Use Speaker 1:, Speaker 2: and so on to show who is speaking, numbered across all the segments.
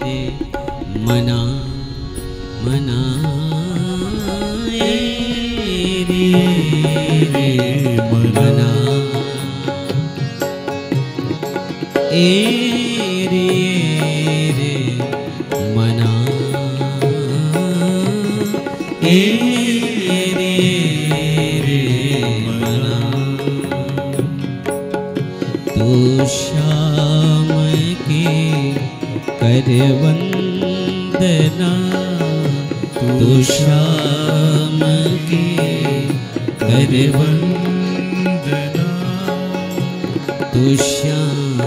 Speaker 1: रे मना मनाए रे मना रे मना रे मना तो श्याम के कर वंदना तो श्याम के कर वंदना तो श्याम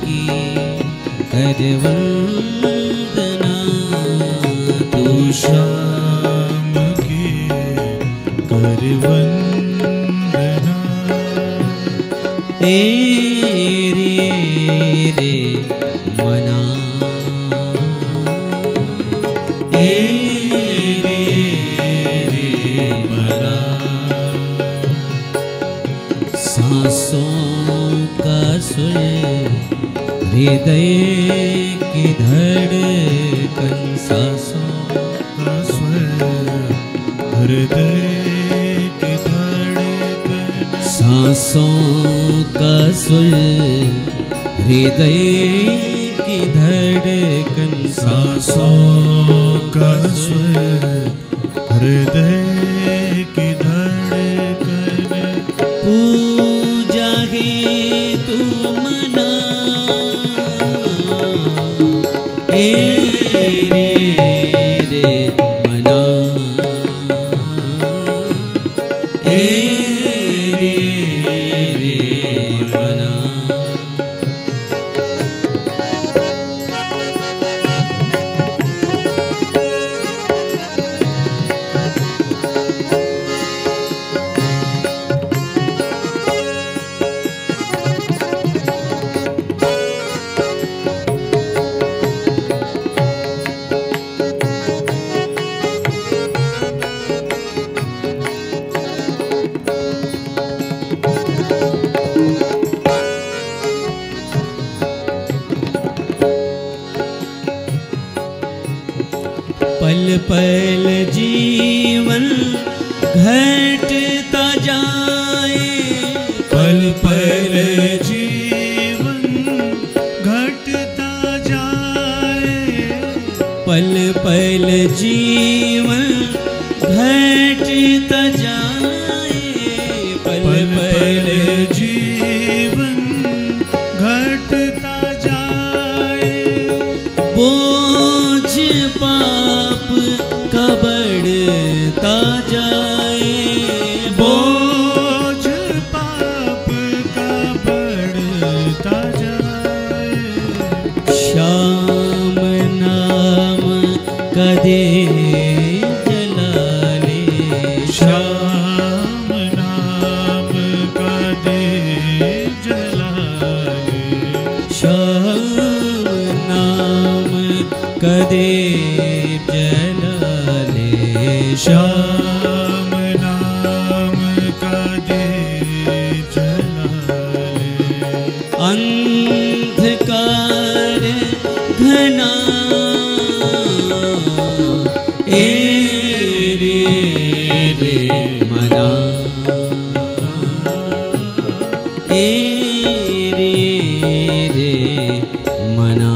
Speaker 1: की कर वंदना तो श्याम की कर वंदना रे मना रे मना सांसों का सुर हृदय की धड़कन सांसों का स्वर हृदय की धड़कन सांसों का सुर हृदय की धड़कन सांसों का स्वर हृदय की धड़कन पूजा है तू मना रे मना रे मना पल पल जीवन घटता जाए पल पल जीवन घटता जाए पल पल जीवन घटता जाए पल पल जीवन घटता जाए बोझ पाप का बढ़ता जाए बोझ पाप का बढ़ता जाए श्याम नाम का दे जला ले श्याम नाम का दे जला ले श्याम नाम का दे श्याम नाम का दे जला ले अंधकार घना रे मना रे मना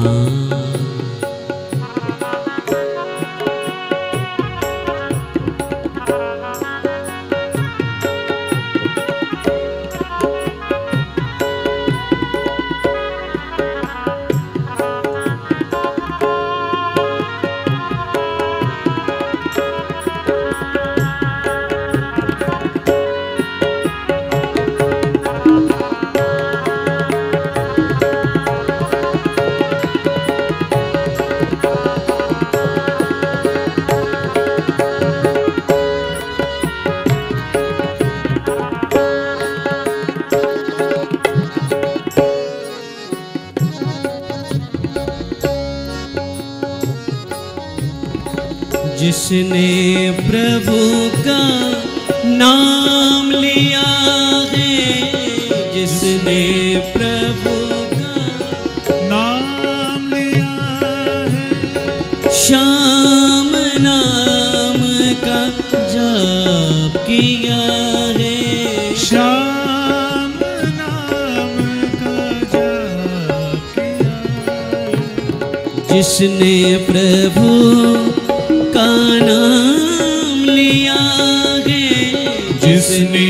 Speaker 1: जिसने प्रभु का नाम लिया है, जिसने प्रभु का नाम लिया जिसने प्रभु का नाम लिया है,
Speaker 2: जिसने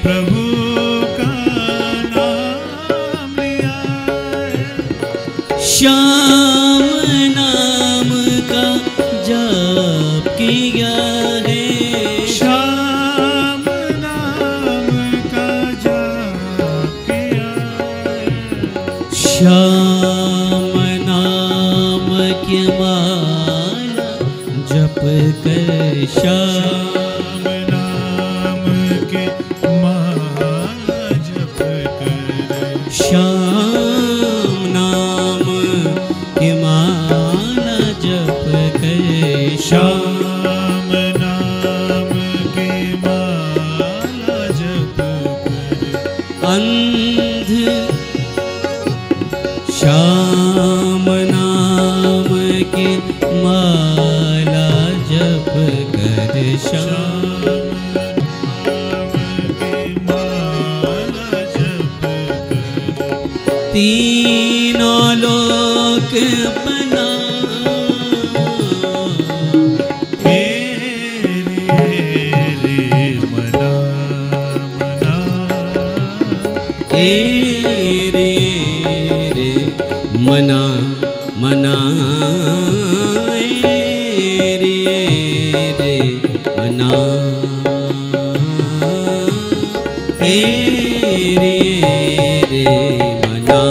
Speaker 2: प्रभु का नाम लिया है,
Speaker 1: श्याम नाम का जाप किया है,
Speaker 2: श्याम नाम का जाप किया है,
Speaker 1: श्याम नाम की माला जप कर,
Speaker 2: श्याम नाम के माला जप कर,
Speaker 1: श्याम नाम की माला जप कर,
Speaker 2: श्याम नाम के माला जप कर,
Speaker 1: अंध श्याम नाम की माला जप कर, श्याम
Speaker 2: नाम के माला जप कर,
Speaker 1: तीनों लोक बना,
Speaker 2: रे मना
Speaker 1: मना रे मना रे मना।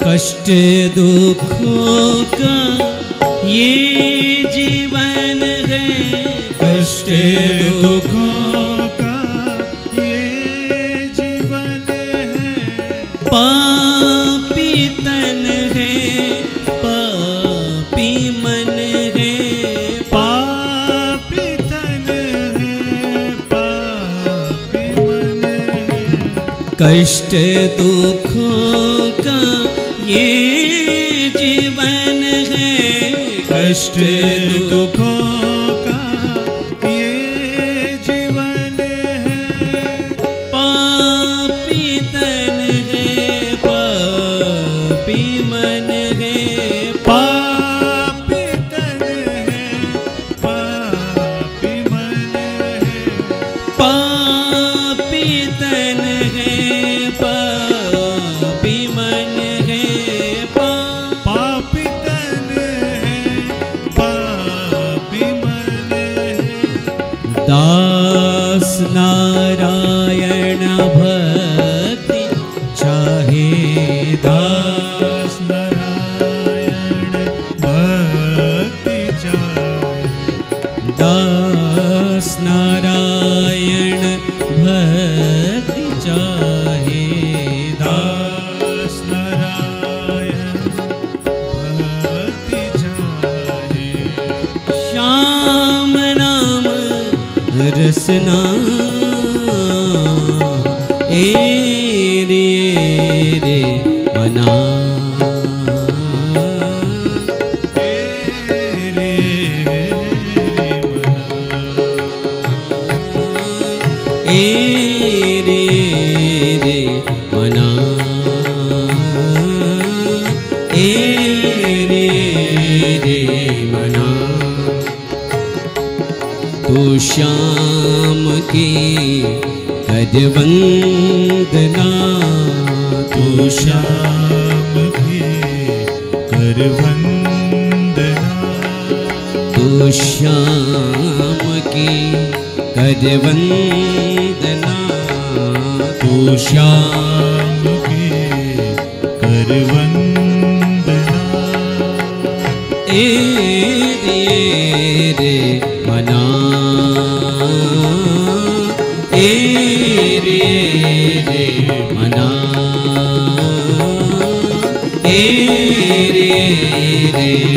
Speaker 1: कष्ट दुखों का ये जीवन है,
Speaker 2: कष्ट दुखों का ये जीवन है,
Speaker 1: पापी तन है पापी मन है,
Speaker 2: पापी तन है पापी मन है,
Speaker 1: कष्ट दुखों का ये जीवन है,
Speaker 2: कष्ट दुखों का ये जीवन है,
Speaker 1: पापी तन है पापी मन है,
Speaker 2: पापी तन है पापी मन है,
Speaker 1: पापी तन है पापी मन है,
Speaker 2: पापी तन है पापी मन है,
Speaker 1: दास नारायण भक्ति चाहे,
Speaker 2: दास नारायण भक्ति चाहे,
Speaker 1: दास नारायण भक्ति चाहे,
Speaker 2: दास नारायण भक्ति चाहे,
Speaker 1: श्याम नाम रसना रे मना,
Speaker 2: रे
Speaker 1: रे मना, रे मना। तू श्याम की कर वंदना,
Speaker 2: तू श्याम की कर वंदना,
Speaker 1: तू श्याम की कर वंदना
Speaker 2: तो श्याम के कर वंदना
Speaker 1: ए रे मना ए रे मना ए रे